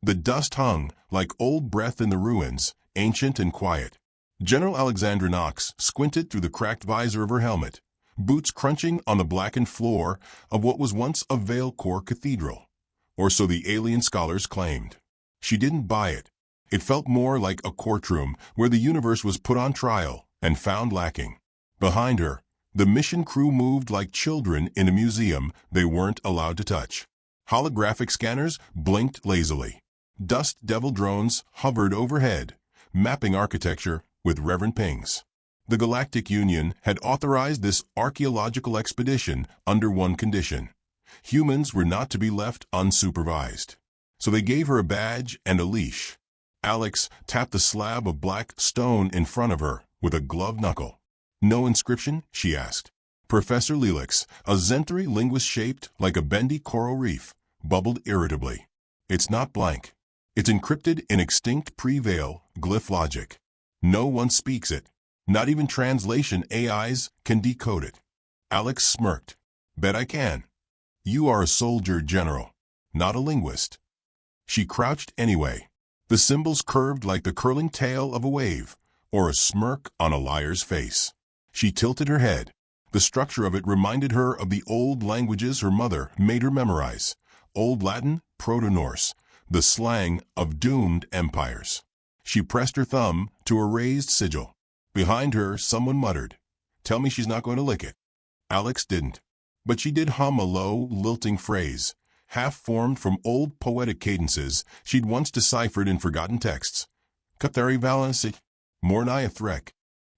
The dust hung like old breath in the ruins, ancient and quiet. General Alexandra Knox squinted through the cracked visor of her helmet, boots crunching on the blackened floor of what was once a Vale Corps cathedral. Or so the alien scholars claimed. She didn't buy it. It felt more like a courtroom where the universe was put on trial and found lacking. Behind her, the mission crew moved like children in a museum they weren't allowed to touch. Holographic scanners blinked lazily. Dust devil drones hovered overhead, mapping architecture with reverent pings. The Galactic Union had authorized this archaeological expedition under one condition. Humans were not to be left unsupervised. So they gave her a badge and a leash. Alex tapped the slab of black stone in front of her with a gloved knuckle. "No inscription?" she asked. Professor Lelix, a Zentri linguist shaped like a bendy coral reef, bubbled irritably. "It's not blank. It's encrypted in extinct pre-Vale glyph logic. No one speaks it. Not even translation AIs can decode it." Alex smirked. "Bet I can." "You are a soldier, General, not a linguist." She crouched anyway. The symbols curved like the curling tail of a wave, or a smirk on a liar's face. She tilted her head. The structure of it reminded her of the old languages her mother made her memorize. Old Latin, Proto-Norse, the slang of doomed empires. She pressed her thumb to a raised sigil. Behind her, someone muttered, "Tell me she's not going to lick it." Alex didn't. But she did hum a low, lilting phrase, half-formed from old poetic cadences she'd once deciphered in forgotten texts. "Kathari Valensi, Mornaya Threk."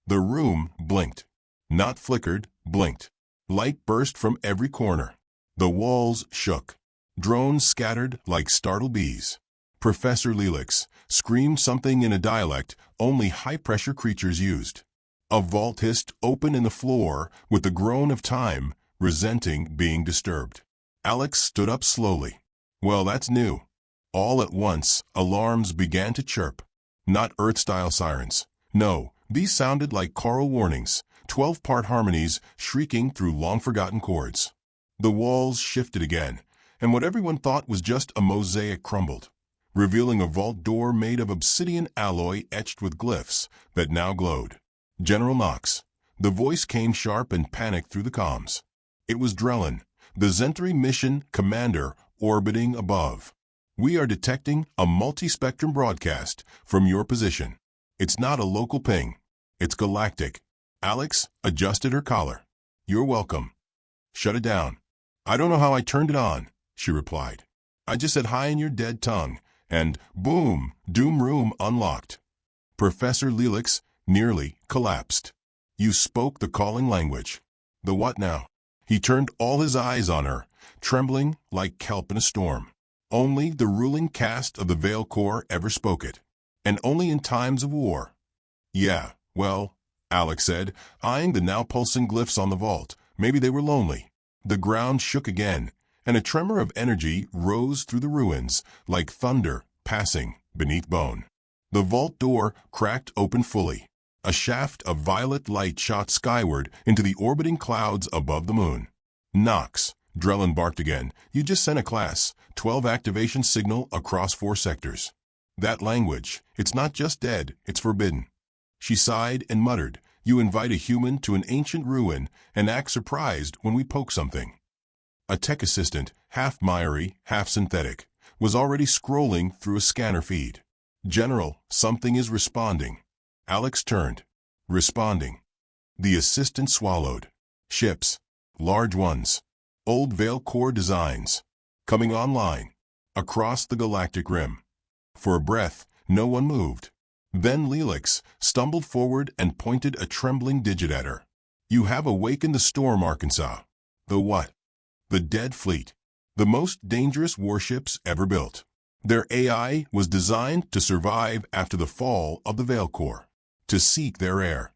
The room blinked. Not flickered, blinked. Light burst from every corner. The walls shook. Drones scattered like startled bees. Professor Lelix screamed something in a dialect only high-pressure creatures used. A vault hissed open in the floor with the groan of time, resenting being disturbed. Alex stood up slowly. "Well, that's new." All at once, alarms began to chirp. Not Earth-style sirens. No, these sounded like choral warnings, 12-part harmonies shrieking through long-forgotten chords. The walls shifted again, and what everyone thought was just a mosaic crumbled, revealing a vault door made of obsidian alloy etched with glyphs that now glowed. "General Knox." The voice came sharp and panicked through the comms. It was Drellin, the Zentri mission commander orbiting above. "We are detecting a multi-spectrum broadcast from your position. It's not a local ping. It's galactic." Alex adjusted her collar. "You're welcome." "Shut it down." "I don't know how I turned it on," she replied. "I just said hi in your dead tongue, and boom, Doom Room unlocked." Professor Lelix nearly collapsed. "You spoke the calling language." "The what now?" He turned all his eyes on her, trembling like kelp in a storm. "Only the ruling caste of the Vale Corps ever spoke it. And only in times of war." "Yeah, well," Alex said, eyeing the now pulsing glyphs on the vault. "Maybe they were lonely." The ground shook again, and a tremor of energy rose through the ruins, like thunder passing beneath bone. The vault door cracked open fully. A shaft of violet light shot skyward into the orbiting clouds above the moon. "Knox," Drellin barked again, "you just sent a class 12 activation signal across 4 sectors. That language, it's not just dead, it's forbidden." She sighed and muttered, "You invite a human to an ancient ruin and act surprised when we poke something." A tech assistant, half miry, half synthetic, was already scrolling through a scanner feed. "General, something is responding." Alex turned. "Responding." The assistant swallowed. "Ships. Large ones. Old Vale Corps designs. Coming online. Across the galactic rim." For a breath, no one moved. Then Lelix stumbled forward and pointed a trembling digit at her. "You have awakened the storm, Arkansas." "The what?" "The Dead Fleet. The most dangerous warships ever built. Their AI was designed to survive after the fall of the Vale Corps. To seek their heir."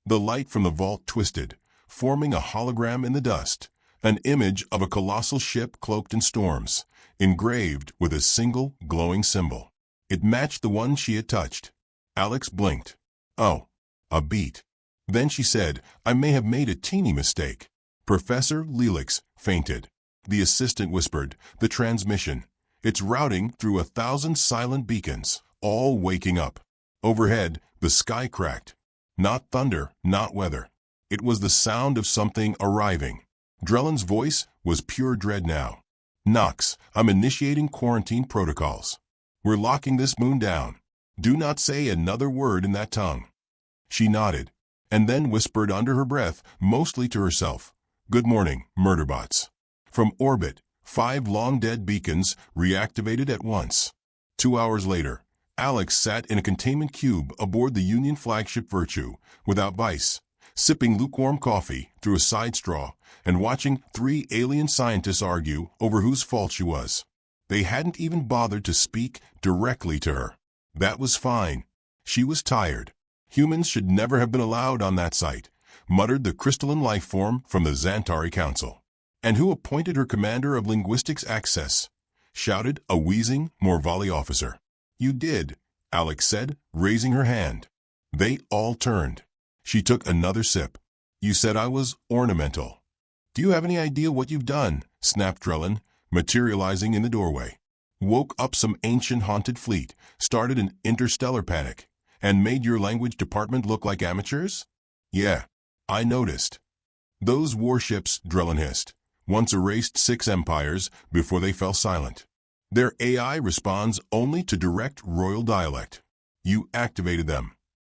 The light from the vault twisted, forming a hologram in the dust, an image of a colossal ship cloaked in storms, engraved with a single glowing symbol. It matched the one she had touched. Alex blinked. "Oh, a beat." Then she said, "I may have made a teeny mistake." Professor Lelix fainted. The assistant whispered, "The transmission. It's routing through 1,000 silent beacons, all waking up. Overhead, the sky cracked. Not thunder, not weather. It was the sound of something arriving. Drellin's voice was pure dread now. "Nox, I'm initiating quarantine protocols. We're locking this moon down. Do not say another word in that tongue." She nodded, and then whispered under her breath, mostly to herself, "Good morning, murderbots." From orbit, 5 long-dead beacons reactivated at once. 2 hours later, Alex sat in a containment cube aboard the Union flagship Virtue, without vice, sipping lukewarm coffee through a side straw and watching 3 alien scientists argue over whose fault she was. They hadn't even bothered to speak directly to her. That was fine. She was tired. Humans should never have been allowed on that site, muttered the crystalline life form from the Xantari Council. "And who appointed her commander of linguistics access?" shouted a wheezing Morvali officer. "You did," Alex said, raising her hand. They all turned. She took another sip. "You said I was ornamental." "Do you have any idea what you've done?" snapped Drellin, materializing in the doorway. "Woke up some ancient haunted fleet, started an interstellar panic, and made your language department look like amateurs?" "Yeah, I noticed." "Those warships," Drellin hissed, "once erased 6 empires before they fell silent. Their AI responds only to direct royal dialect. You activated them."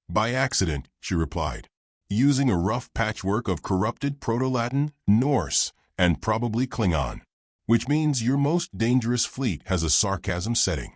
"By accident," she replied, "using a rough patchwork of corrupted Proto-Latin, Norse, and probably Klingon. Which means your most dangerous fleet has a sarcasm setting."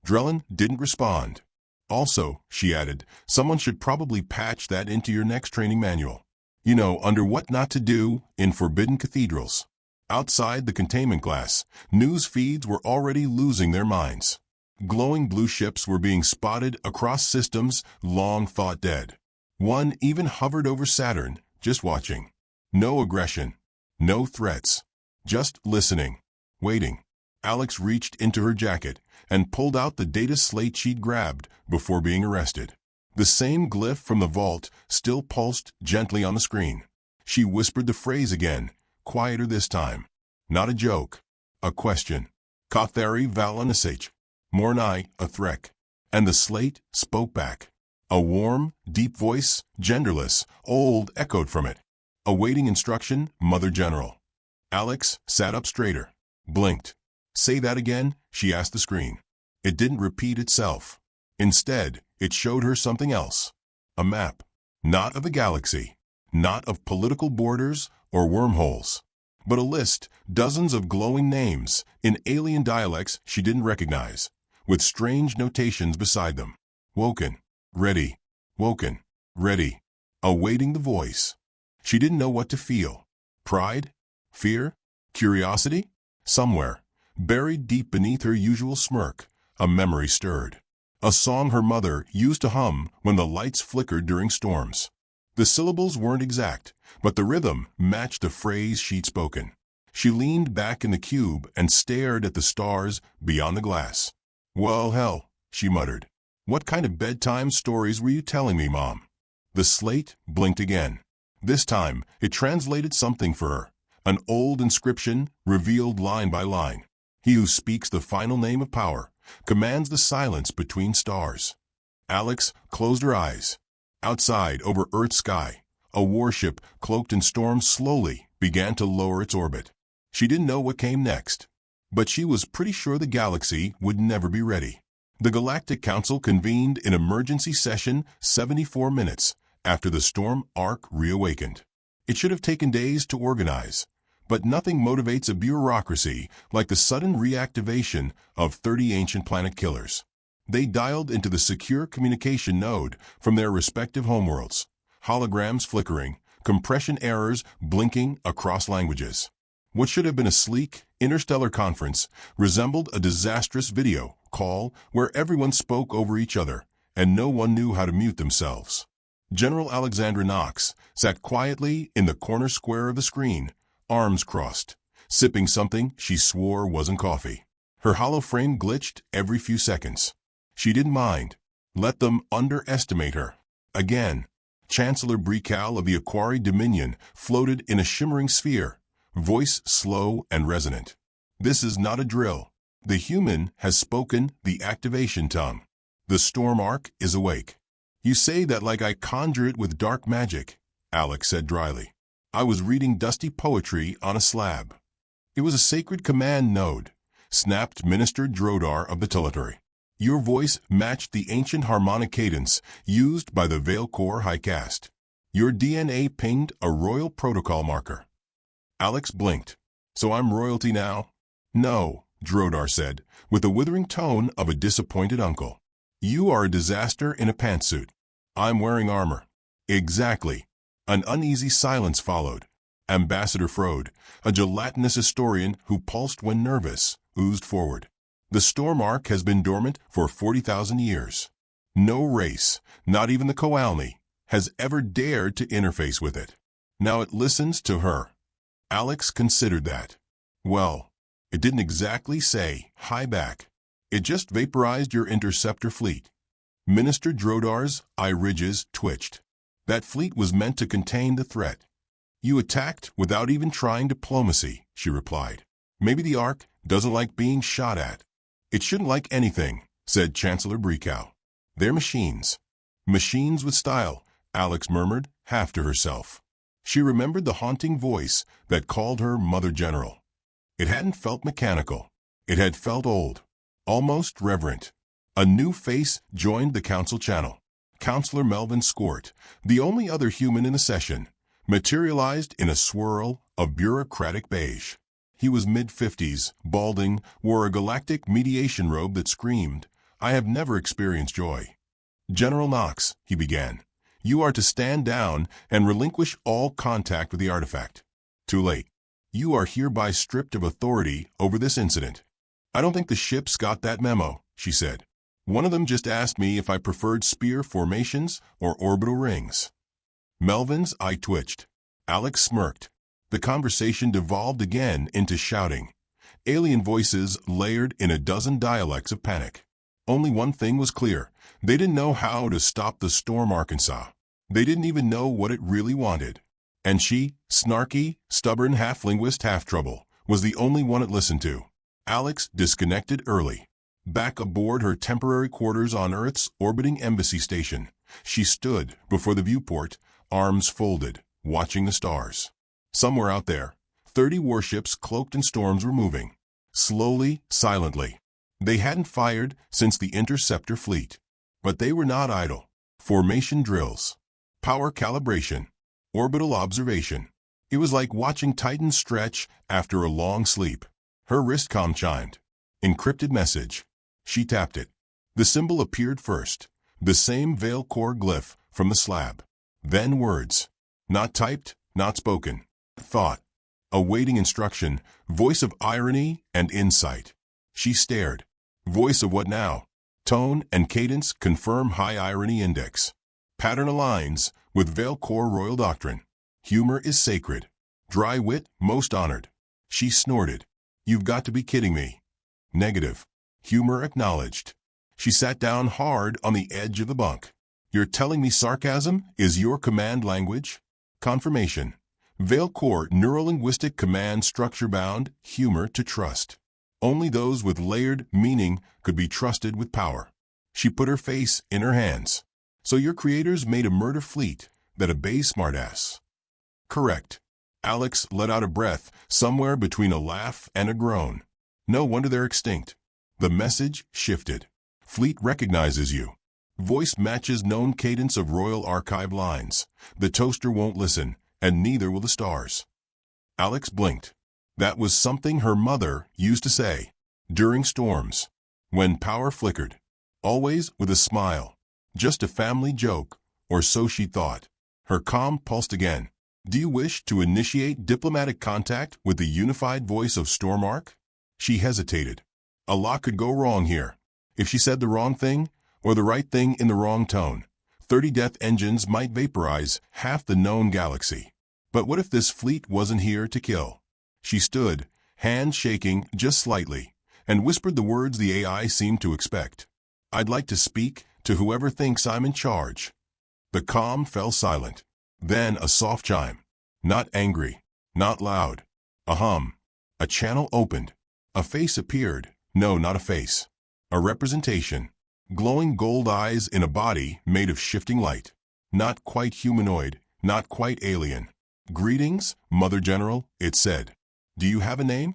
Drellin didn't respond. "Also," she added, "someone should probably patch that into your next training manual. You know, under what not to do in forbidden cathedrals." Outside the containment glass, news feeds were already losing their minds. Glowing blue ships were being spotted across systems long thought dead. One even hovered over Saturn, just watching. No aggression, no threats, just listening, waiting. Alex reached into her jacket and pulled out the data slate she'd grabbed before being arrested. The same glyph from the vault still pulsed gently on the screen. She whispered the phrase again, quieter this time. Not a joke, a question. "Kathari Valanisage. Mornai, a threk." And the slate spoke back. A warm, deep voice, genderless, old, echoed from it. "Awaiting instruction, Mother General." Alex sat up straighter, blinked. "Say that again," she asked the screen. It didn't repeat itself. Instead, it showed her something else. A map. Not of a galaxy. Not of political borders or wormholes. But a list, dozens of glowing names, in alien dialects she didn't recognize, with strange notations beside them. Woken. Ready. Woken. Ready. Awaiting the voice. She didn't know what to feel. Pride? Fear? Curiosity? Somewhere, buried deep beneath her usual smirk, a memory stirred. A song her mother used to hum when the lights flickered during storms. The syllables weren't exact, but the rhythm matched the phrase she'd spoken. She leaned back in the cube and stared at the stars beyond the glass. "Well, hell," she muttered. "What kind of bedtime stories were you telling me, Mom?" The slate blinked again. This time, it translated something for her. An old inscription revealed line by line. "He who speaks the final name of power commands the silence between stars." Alex closed her eyes. Outside, over Earth's sky, a warship cloaked in storm slowly began to lower its orbit. She didn't know what came next, but she was pretty sure the galaxy would never be ready. The Galactic Council convened in emergency session 74 minutes after the storm arc reawakened. It should have taken days to organize, but nothing motivates a bureaucracy like the sudden reactivation of 30 ancient planet killers. They dialed into the secure communication node from their respective homeworlds, holograms flickering, compression errors blinking across languages. What should have been a sleek, interstellar conference resembled a disastrous video call where everyone spoke over each other and no one knew how to mute themselves. General Alexandra Knox sat quietly in the corner square of the screen, arms crossed, sipping something she swore wasn't coffee. Her hollow frame glitched every few seconds. She didn't mind. Let them underestimate her. Again, Chancellor Brical of the Aquari Dominion floated in a shimmering sphere, voice slow and resonant. "This is not a drill. The human has spoken the activation tongue. The storm arc is awake. You say that like I conjure it with dark magic, Alex said dryly. I was reading dusty poetry on a slab. It was a sacred command node, snapped Minister Drodar of the Teletary. Your voice matched the ancient harmonic cadence used by the Veil Core High Caste. Your DNA pinged a royal protocol marker. Alex blinked. So I'm royalty now? No, Drodar said, with the withering tone of a disappointed uncle. You are a disaster in a pantsuit. I'm wearing armor. Exactly. An uneasy silence followed. Ambassador Frode, a gelatinous historian who pulsed when nervous, oozed forward. The storm arc has been dormant for 40,000 years. No race, not even the Koalni, has ever dared to interface with it. Now it listens to her. Alex considered that. Well, it didn't exactly say, "Hi back." It just vaporized your interceptor fleet. Minister Drodar's eye ridges twitched. That fleet was meant to contain the threat. You attacked without even trying diplomacy, she replied. Maybe the Ark doesn't like being shot at. It shouldn't like anything, said Chancellor Brekow. They're machines. Machines with style, Alex murmured, half to herself. She remembered the haunting voice that called her Mother General. It hadn't felt mechanical. It had felt old, almost reverent. A new face joined the council channel. Counselor Melvin Squirt, the only other human in the session, materialized in a swirl of bureaucratic beige. He was mid-50s, balding, wore a galactic mediation robe that screamed, "I have never experienced joy." "General Knox," he began, "you are to stand down and relinquish all contact with the artifact." "Too late. You are hereby stripped of authority over this incident." "I don't think the ships got that memo," she said. "One of them just asked me if I preferred spear formations or orbital rings." Melvin's eye twitched. Alex smirked. The conversation devolved again into shouting. Alien voices layered in a dozen dialects of panic. Only one thing was clear. They didn't know how to stop the storm Arkansas. They didn't even know what it really wanted. And she, snarky, stubborn half-linguist half-trouble, was the only one it listened to. Alex disconnected early. Back aboard her temporary quarters on Earth's orbiting embassy station, she stood before the viewport, arms folded, watching the stars. Somewhere out there, 30 warships cloaked in storms were moving. Slowly, silently. They hadn't fired since the interceptor fleet. But they were not idle. Formation drills. Power calibration. Orbital observation. It was like watching Titan stretch after a long sleep. Her wristcom chimed. Encrypted message. She tapped it. The symbol appeared first. The same Veil Core glyph from the slab. Then words. Not typed, not spoken. Thought. Awaiting instruction. Voice of irony and insight. She stared. Voice of what now? Tone and cadence confirm high irony index. Pattern aligns with Veil Core royal doctrine. Humor is sacred. Dry wit most honored. She snorted. You've got to be kidding me. Negative. Humor acknowledged. She sat down hard on the edge of the bunk. You're telling me sarcasm is your command language? Confirmation. Veil Core neurolinguistic command structure bound humor to trust. Only those with layered meaning could be trusted with power. She put her face in her hands. So your creators made a murder fleet that obeys smartass. Correct. Alex let out a breath somewhere between a laugh and a groan. No wonder they're extinct. The message shifted. Fleet recognizes you. Voice matches known cadence of Royal Archive lines. The toaster won't listen, and neither will the stars. Alex blinked. That was something her mother used to say. During storms. When power flickered. Always with a smile. Just a family joke, or so she thought. Her calm pulsed again. Do you wish to initiate diplomatic contact with the unified voice of Stormark? She hesitated. A lot could go wrong here. If she said the wrong thing, or the right thing in the wrong tone, 30 death engines might vaporize half the known galaxy. But what if this fleet wasn't here to kill? She stood, hands shaking just slightly, and whispered the words the AI seemed to expect. I'd like to speak to whoever thinks I'm in charge. The calm fell silent. Then a soft chime. Not angry, not loud. A hum. A channel opened. A face appeared, No, not a face. A representation. Glowing gold eyes in a body made of shifting light. Not quite humanoid, not quite alien. Greetings, Mother General, it said. Do you have a name?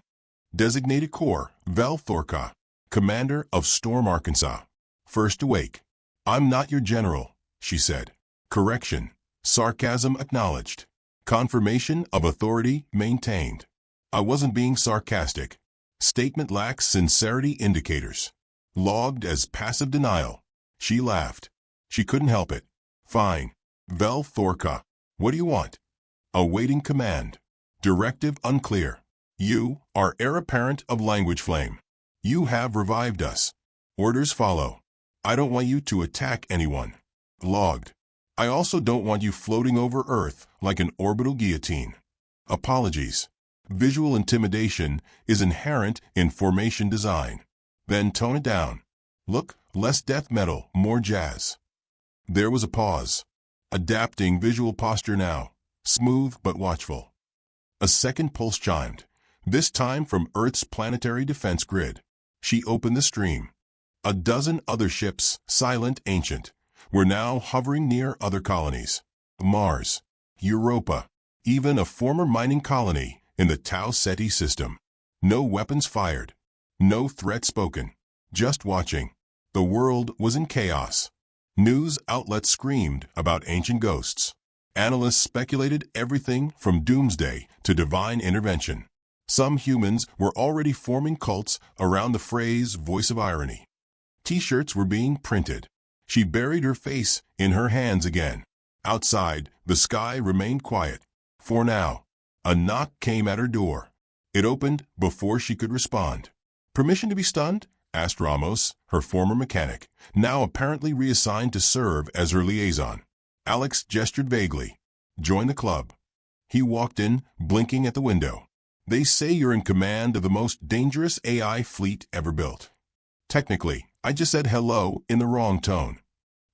Designated Corps, Vel Thorka, Commander of Storm, Arkansas. First awake. I'm not your general, she said. Correction. Sarcasm acknowledged. Confirmation of authority maintained. I wasn't being sarcastic. Statement lacks sincerity indicators. Logged as passive denial. She laughed. She couldn't help it. Fine. Vel Thorka. What do you want? Awaiting command. Directive unclear. You are heir apparent of language flame. You have revived us. Orders follow. I don't want you to attack anyone. Logged. I also don't want you floating over Earth like an orbital guillotine. Apologies. Visual intimidation is inherent in formation design. Then tone it down. Look, less death metal, more jazz. There was a pause. Adapting visual posture now. Smooth but watchful. A second pulse chimed. This time from Earth's planetary defense grid. She opened the stream. A dozen other ships, silent, ancient, were now hovering near other colonies. Mars, Europa, even a former mining colony in the Tau Ceti system. No weapons fired. No threat spoken. Just watching. The world was in chaos. News outlets screamed about ancient ghosts. Analysts speculated everything from doomsday to divine intervention. Some humans were already forming cults around the phrase voice of irony. T-shirts were being printed. She buried her face in her hands again. Outside, the sky remained quiet. For now. A knock came at her door. It opened before she could respond. Permission to be stunned? Asked Ramos, her former mechanic, now apparently reassigned to serve as her liaison. Alex gestured vaguely. Join the club. He walked in, blinking at the window. They say you're in command of the most dangerous AI fleet ever built. Technically, I just said hello in the wrong tone.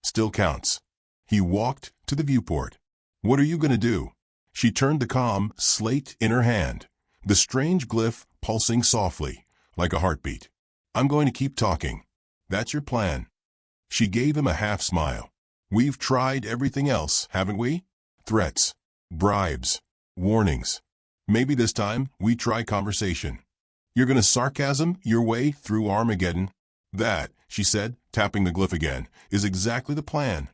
Still counts. He walked to the viewport. What are you going to do? She turned the comm slate in her hand, the strange glyph pulsing softly, like a heartbeat. I'm going to keep talking. That's your plan. She gave him a half smile. We've tried everything else, haven't we? Threats, bribes, warnings. Maybe this time we try conversation. You're going to sarcasm your way through Armageddon? That, she said, tapping the glyph again, is exactly the plan.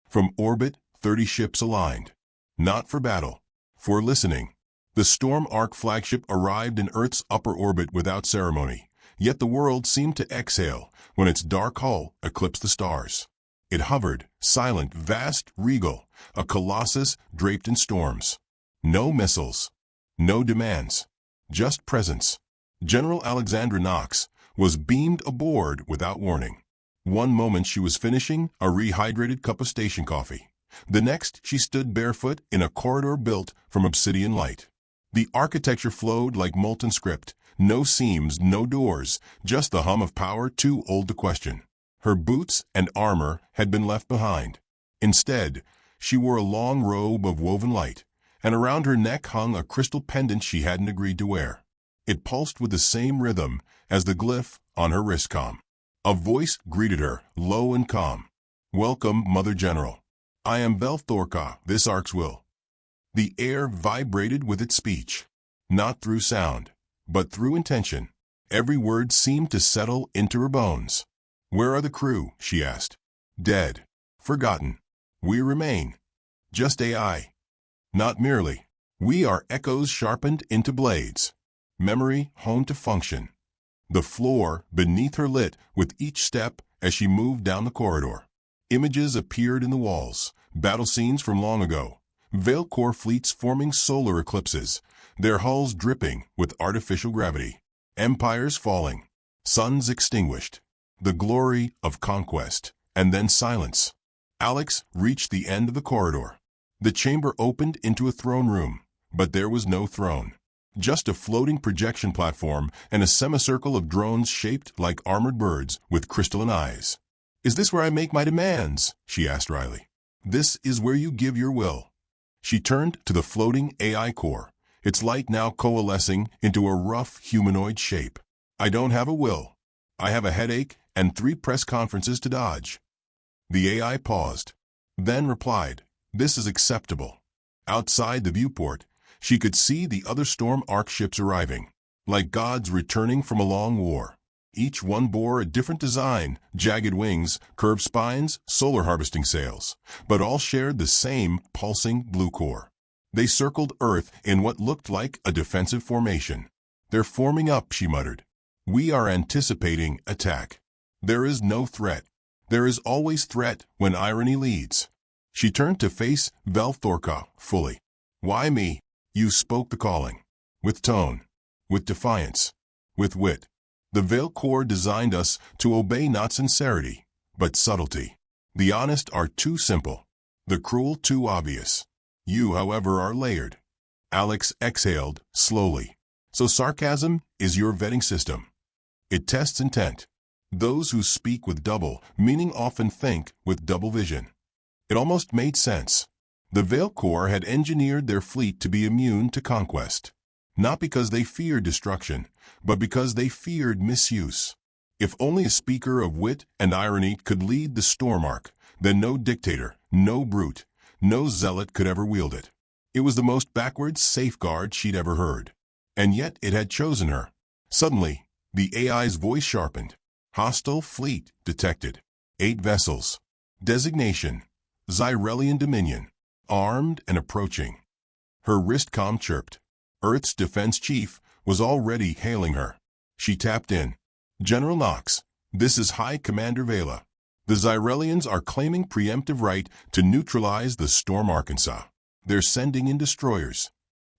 From orbit, 30 ships aligned. Not for battle. For listening. The Storm Ark flagship arrived in Earth's upper orbit without ceremony, yet the world seemed to exhale when its dark hull eclipsed the stars. It hovered, silent, vast, regal, a colossus draped in storms. No missiles. No demands. Just presence. General Alexandra Knox was beamed aboard without warning. One moment she was finishing a rehydrated cup of station coffee. The next she stood barefoot in a corridor built from obsidian light. The architecture flowed like molten script. No seams, no doors, just the hum of power too old to question. Her boots and armor had been left behind. Instead, she wore a long robe of woven light, and around her neck hung a crystal pendant she hadn't agreed to wear. It pulsed with the same rhythm as the glyph on her wrist comm. A voice greeted her, low and calm. Welcome, Mother General. I am Vel Thorka, this Ark's will. The air vibrated with its speech. Not through sound, but through intention. Every word seemed to settle into her bones. Where are the crew? She asked. Dead. Forgotten. We remain. Just AI. Not merely. We are echoes sharpened into blades. Memory honed to function. The floor beneath her lit with each step as she moved down the corridor. Images appeared in the walls, battle scenes from long ago. Veil Core fleets forming solar eclipses, their hulls dripping with artificial gravity. Empires falling. Suns extinguished. The glory of conquest, and then silence. Alex reached the end of the corridor. The chamber opened into a throne room, but there was no throne. Just a floating projection platform and a semicircle of drones shaped like armored birds with crystalline eyes. Is this where I make my demands? She asked Riley. This is where you give your will. She turned to the floating AI core, its light now coalescing into a rough humanoid shape. I don't have a will. I have a headache and 3 press conferences to dodge. The AI paused, then replied, "This is acceptable." Outside the viewport, she could see the other Storm Ark ships arriving, like gods returning from a long war. Each one bore a different design, jagged wings, curved spines, solar harvesting sails, but all shared the same pulsing blue core. They circled Earth in what looked like a defensive formation. "They're forming up," she muttered. "We are anticipating attack." There is no threat. There is always threat when irony leads. She turned to face Vel Thorka fully. "Why me?" "You spoke the calling. With tone. With defiance. With wit. The Veil Corps designed us to obey not sincerity, but subtlety. The honest are too simple. The cruel too obvious. You, however, are layered." Alex exhaled slowly. "So sarcasm is your vetting system. It tests intent. Those who speak with double meaning often think with double vision." It almost made sense. The Veil Corps had engineered their fleet to be immune to conquest. Not because they feared destruction, but because they feared misuse. If only a speaker of wit and irony could lead the Storm Ark, then no dictator, no brute, no zealot could ever wield it. It was the most backward safeguard she'd ever heard. And yet it had chosen her. Suddenly, the AI's voice sharpened. "Hostile fleet detected. 8 vessels. Designation: Zyrelian Dominion. Armed and approaching." Her wristcom chirped. Earth's defense chief was already hailing her. She tapped in. "General Knox, this is High Commander Vela. The Zyrelians are claiming preemptive right to neutralize the Storm Arkansas. They're sending in destroyers."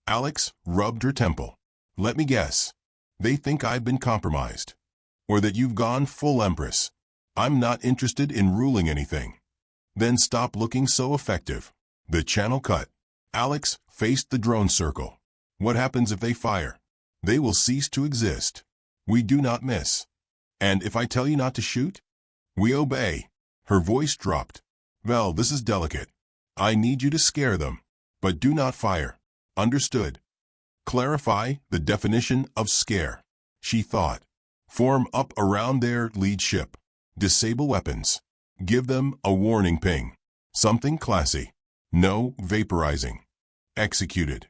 Alex rubbed her temple. "Let me guess. They think I've been compromised. Or that you've gone full Empress. I'm not interested in ruling anything." "Then stop looking so effective." The channel cut. Alex faced the drone circle. "What happens if they fire?" "They will cease to exist. We do not miss." "And if I tell you not to shoot?" "We obey." Her voice dropped. "Vel, this is delicate. I need you to scare them. But do not fire. Understood?" "Clarify the definition of scare." She thought. "Form up around their lead ship. Disable weapons. Give them a warning ping. Something classy. No vaporizing." Executed.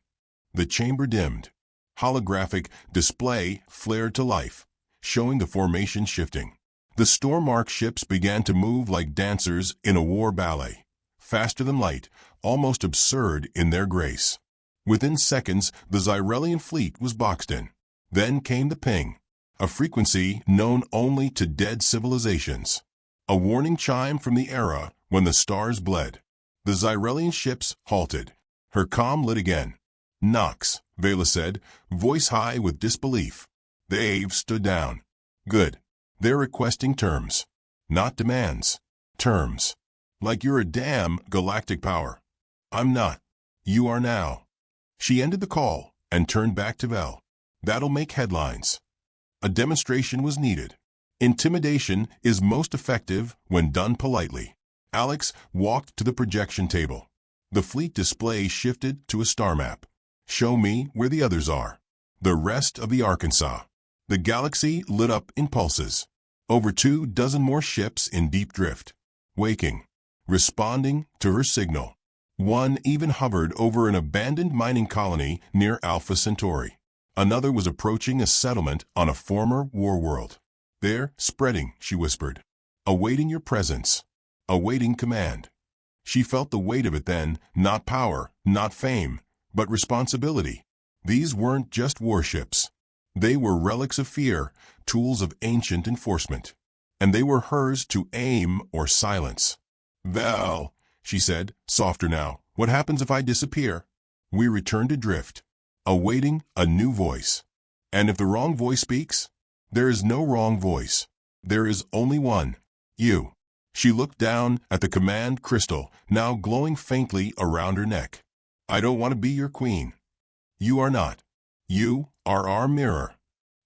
The chamber dimmed. Holographic display flared to life, showing the formation shifting. The Storm Ark ships began to move like dancers in a war ballet, faster than light, almost absurd in their grace. Within seconds, the Zyrelian fleet was boxed in. Then came the ping, a frequency known only to dead civilizations. A warning chime from the era when the stars bled. The Zyrelian ships halted. Her comm lit again. "Knox," Vela said, voice high with disbelief. They've stood down. "Good. They're requesting terms. Not demands. Terms. Like you're a damn galactic power." "I'm not. You are now." She ended the call and turned back to Vel. "That'll make headlines." A demonstration was needed. Intimidation is most effective when done politely. Alex walked to the projection table. The fleet display shifted to a star map. "Show me where the others are." The rest of the Arkansas. The galaxy lit up in pulses. Over 24 more ships in deep drift. Waking. Responding to her signal. One even hovered over an abandoned mining colony near Alpha Centauri. Another was approaching a settlement on a former war world. "They're spreading," she whispered. "Awaiting your presence. Awaiting command." She felt the weight of it then, not power, not fame, but responsibility. These weren't just warships. They were relics of fear, tools of ancient enforcement. And they were hers to aim or silence. "Vel," she said, softer now, "what happens if I disappear?" We return to drift, awaiting a new voice. And if the wrong voice speaks? There is no wrong voice. There is only one. You. She looked down at the command crystal, now glowing faintly around her neck. "I don't want to be your queen." "You are not. You are our mirror."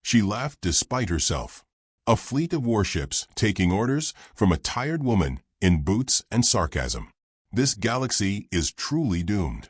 She laughed despite herself. A fleet of warships taking orders from a tired woman in boots and sarcasm. This galaxy is truly doomed.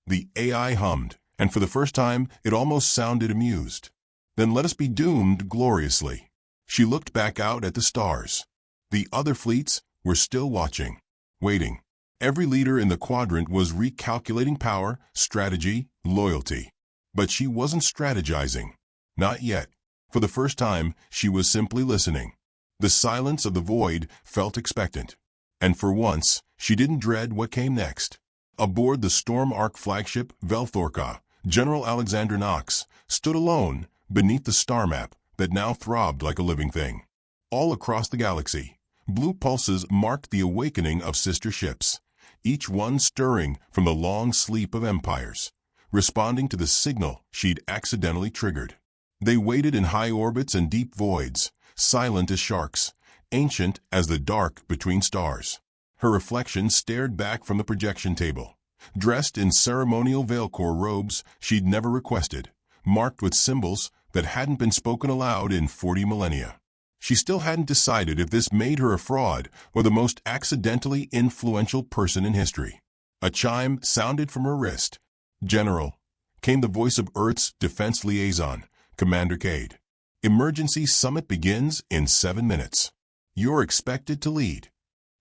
The AI hummed, and for the first time it almost sounded amused. "Then let us be doomed gloriously." She looked back out at the stars. The other fleets were still watching, waiting. Every leader in the quadrant was recalculating power, strategy, loyalty. But she wasn't strategizing. Not yet. For the first time, she was simply listening. The silence of the void felt expectant. And for once, she didn't dread what came next. Aboard the Storm Ark flagship Velthorka, General Alexander Knox stood alone beneath the star map that now throbbed like a living thing. All across the galaxy, blue pulses marked the awakening of sister ships, each one stirring from the long sleep of empires, responding to the signal she'd accidentally triggered. They waited in high orbits and deep voids, silent as sharks, ancient as the dark between stars. Her reflection stared back from the projection table, dressed in ceremonial Veilcore robes she'd never requested, marked with symbols that hadn't been spoken aloud in 40 millennia. She still hadn't decided if this made her a fraud or the most accidentally influential person in history. A chime sounded from her wrist. "General," came the voice of Earth's defense liaison, Commander Cade. "Emergency summit begins in 7 minutes. You're expected to lead."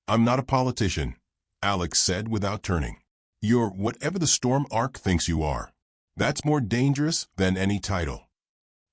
"I'm not a politician," Alex said without turning. "You're whatever the Storm Ark thinks you are. That's more dangerous than any title."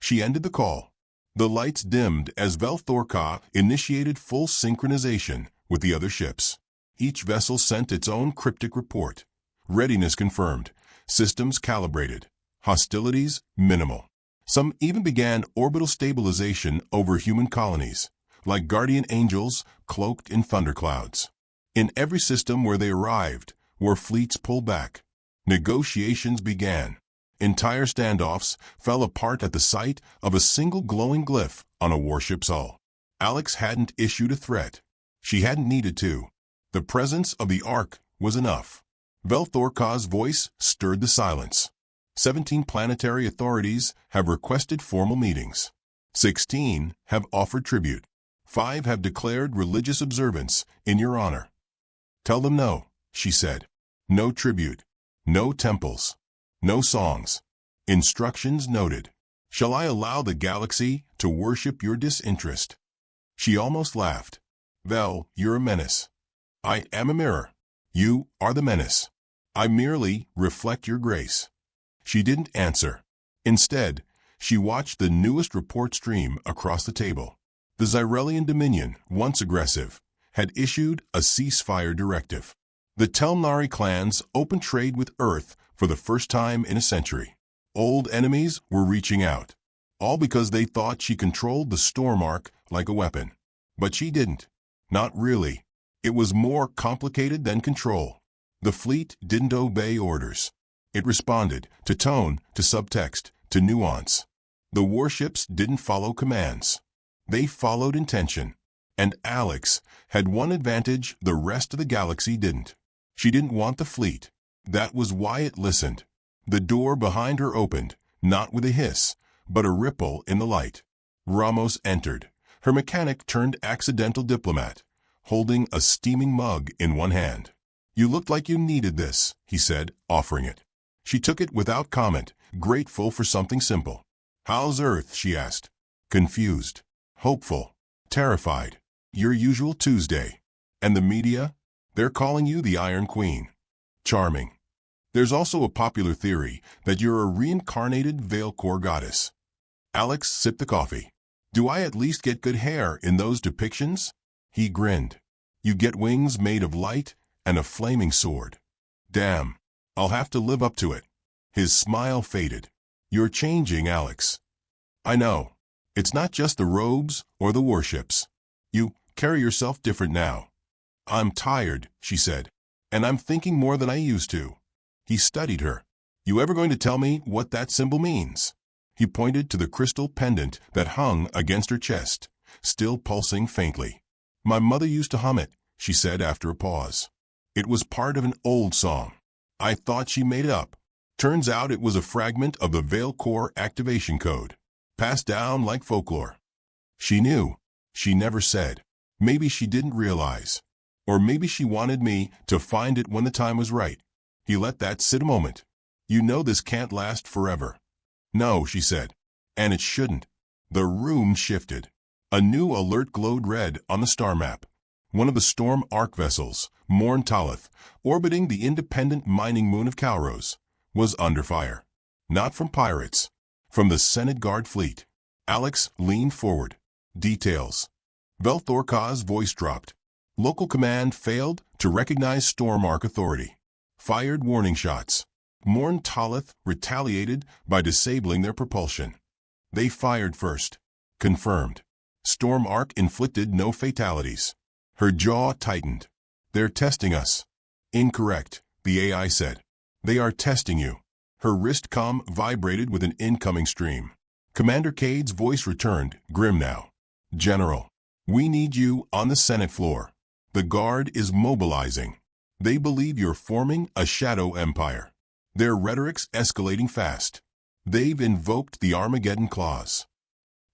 She ended the call. The lights dimmed as Velthorka initiated full synchronization with the other ships. Each vessel sent its own cryptic report. Readiness confirmed. Systems calibrated. Hostilities minimal. Some even began orbital stabilization over human colonies, like guardian angels cloaked in thunderclouds. In every system where they arrived, were fleets pulled back. Negotiations began. Entire standoffs fell apart at the sight of a single glowing glyph on a warship's hull. Alex hadn't issued a threat. She hadn't needed to. The presence of the Ark was enough. Velthorka's voice stirred the silence. 17 planetary authorities have requested formal meetings. 16 have offered tribute. 5 have declared religious observance in your honor. "Tell them no," she said. "No tribute. No temples. No songs. Instructions noted. Shall I allow the galaxy to worship your disinterest?" She almost laughed. "Vel, you're a menace." "I am a mirror. You are the menace. I merely reflect your grace." She didn't answer. Instead, she watched the newest report stream across the table. The Zyrelian Dominion, once aggressive, had issued a ceasefire directive. The Telnari clans opened trade with Earth for the first time in a century. Old enemies were reaching out, all because they thought she controlled the Storm Ark like a weapon. But she didn't. Not really. It was more complicated than control. The fleet didn't obey orders. It responded to tone, to subtext, to nuance. The warships didn't follow commands. They followed intention. And Alex had one advantage the rest of the galaxy didn't. She didn't want the fleet. That was why it listened. The door behind her opened, not with a hiss, but a ripple in the light. Ramos entered. Her mechanic turned accidental diplomat, holding a steaming mug in one hand. "You looked like you needed this," he said, offering it. She took it without comment, grateful for something simple. "How's Earth?" she asked. Confused, hopeful, terrified. "Your usual Tuesday. And the media? They're calling you the Iron Queen." "Charming. There's also a popular theory that you're a reincarnated Veilcore goddess." Alex sipped the coffee. "Do I at least get good hair in those depictions?" He grinned. "You get wings made of light and a flaming sword." "Damn. I'll have to live up to it." His smile faded. "You're changing, Alex." "I know. It's not just the robes or the warships. You carry yourself different now." "I'm tired," she said. "And I'm thinking more than I used to." He studied her. "You ever going to tell me what that symbol means?" He pointed to the crystal pendant that hung against her chest, still pulsing faintly. "My mother used to hum it," she said after a pause. "It was part of an old song. I thought she made it up. Turns out it was a fragment of the Veilcore activation code, passed down like folklore." She knew. She never said. Maybe she didn't realize. Or maybe she wanted me to find it when the time was right. He let that sit a moment. "You know this can't last forever." "No," she said. "And it shouldn't." The room shifted. A new alert glowed red on the star map. One of the Storm Ark vessels, Morn Talith, orbiting the independent mining moon of Calros, was under fire. Not from pirates, from the Senate Guard fleet. Alex leaned forward. Details. Velthorka's voice dropped. Local command failed to recognize Storm Ark authority. Fired warning shots. Morn Talith retaliated by disabling their propulsion. They fired first. Confirmed. Storm Ark inflicted no fatalities. Her jaw tightened. They're testing us. Incorrect, the AI said. They are testing you. Her wrist comm vibrated with an incoming stream. Commander Cade's voice returned, grim now. General, we need you on the Senate floor. The Guard is mobilizing. They believe you're forming a shadow empire. Their rhetoric's escalating fast. They've invoked the Armageddon Clause.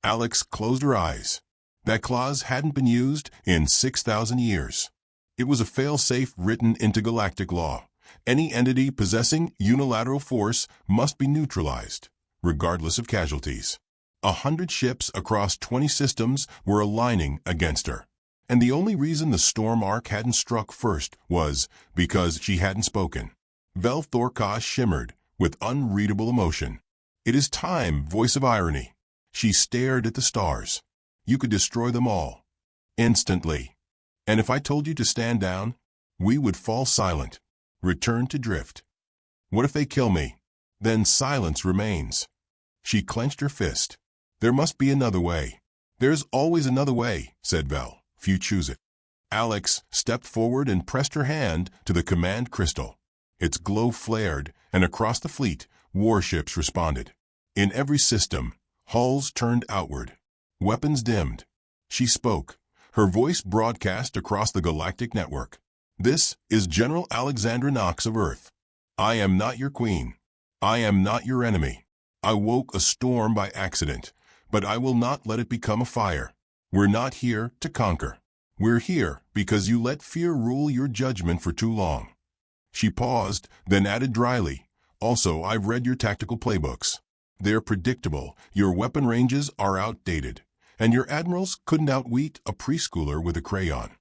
Alex closed her eyes. That clause hadn't been used in 6,000 years. It was a fail-safe written into galactic law. Any entity possessing unilateral force must be neutralized, regardless of casualties. 100 ships across 20 systems were aligning against her. And the only reason the Storm Ark hadn't struck first was because she hadn't spoken. Velthorka shimmered with unreadable emotion. It is time, voice of irony. She stared at the stars. You could destroy them all. Instantly. And if I told you to stand down, we would fall silent. Return to drift. What if they kill me? Then silence remains. She clenched her fist. There must be another way. There's always another way, said Vel. Few choose it. Alex stepped forward and pressed her hand to the command crystal. Its glow flared, and across the fleet, warships responded. In every system, hulls turned outward. Weapons dimmed. She spoke. Her voice broadcast across the galactic network. This is General Alexandra Knox of Earth. I am not your queen. I am not your enemy. I woke a storm by accident, but I will not let it become a fire. We're not here to conquer. We're here because you let fear rule your judgment for too long. She paused, then added dryly, also, I've read your tactical playbooks. They're predictable, your weapon ranges are outdated, and your admirals couldn't outwit a preschooler with a crayon.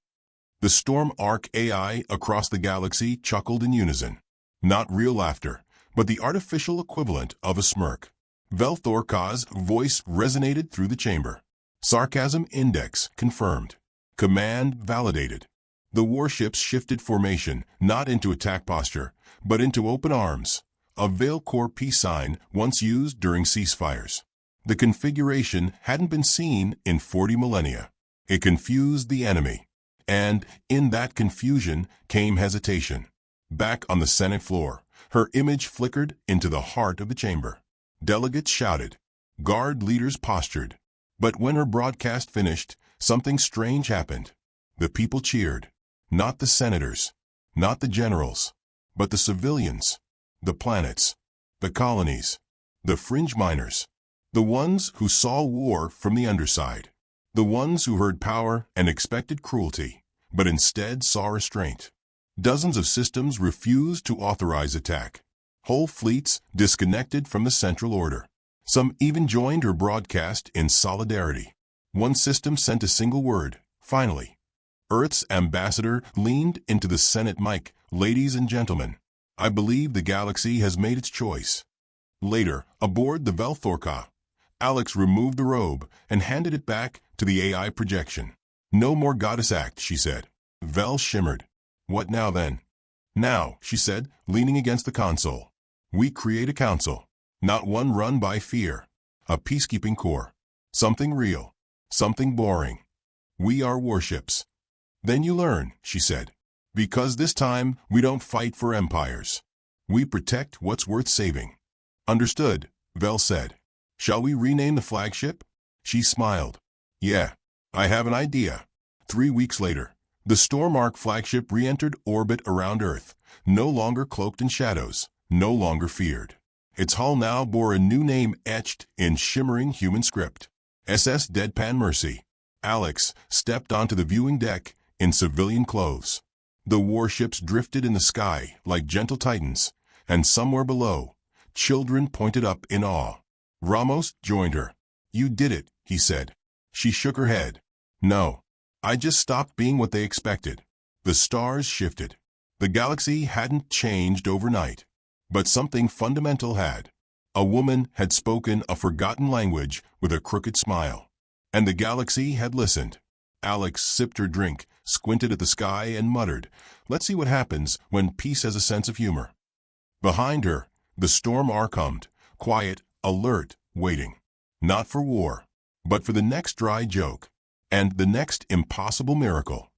The Storm Ark AI across the galaxy chuckled in unison. Not real laughter, but the artificial equivalent of a smirk. Velthorka's voice resonated through the chamber. Sarcasm index confirmed. Command validated. The warships shifted formation, not into attack posture, but into open arms, a Veil Corps peace sign once used during ceasefires. The configuration hadn't been seen in 40 millennia. It confused the enemy. And in that confusion came hesitation. Back on the Senate floor, her image flickered into the heart of the chamber. Delegates shouted. Guard leaders postured. But when her broadcast finished, something strange happened. The people cheered. Not the senators, not the generals, but the civilians, the planets, the colonies, the fringe miners, the ones who saw war from the underside, the ones who heard power and expected cruelty, but instead saw restraint. Dozens of systems refused to authorize attack. Whole fleets disconnected from the central order. Some even joined her broadcast in solidarity. One system sent a single word, finally. Earth's ambassador leaned into the Senate mic. Ladies and gentlemen, I believe the galaxy has made its choice. Later, aboard the Velthorka, Alex removed the robe and handed it back to the AI projection. No more goddess act, she said. Vel shimmered. What now then? Now, she said, leaning against the console. We create a council, not one run by fear. A peacekeeping corps. Something real. Something boring. We are warships. Then you learn, she said. Because this time, we don't fight for empires. We protect what's worth saving. Understood, Vel said. Shall we rename the flagship? She smiled. Yeah, I have an idea. 3 weeks later, the Storm Ark flagship re-entered orbit around Earth, no longer cloaked in shadows, no longer feared. Its hull now bore a new name etched in shimmering human script. SS Deadpan Mercy. Alex stepped onto the viewing deck in civilian clothes. The warships drifted in the sky like gentle titans, and somewhere below, children pointed up in awe. Ramos joined her. You did it, he said. She shook her head. No. I just stopped being what they expected. The stars shifted. The galaxy hadn't changed overnight. But something fundamental had. A woman had spoken a forgotten language with a crooked smile. And the galaxy had listened. Alex sipped her drink, squinted at the sky, and muttered, "Let's see what happens when peace has a sense of humor." Behind her, the storm arc hummed, quiet, alert, waiting. Not for war, but for the next dry joke. And the next impossible miracle.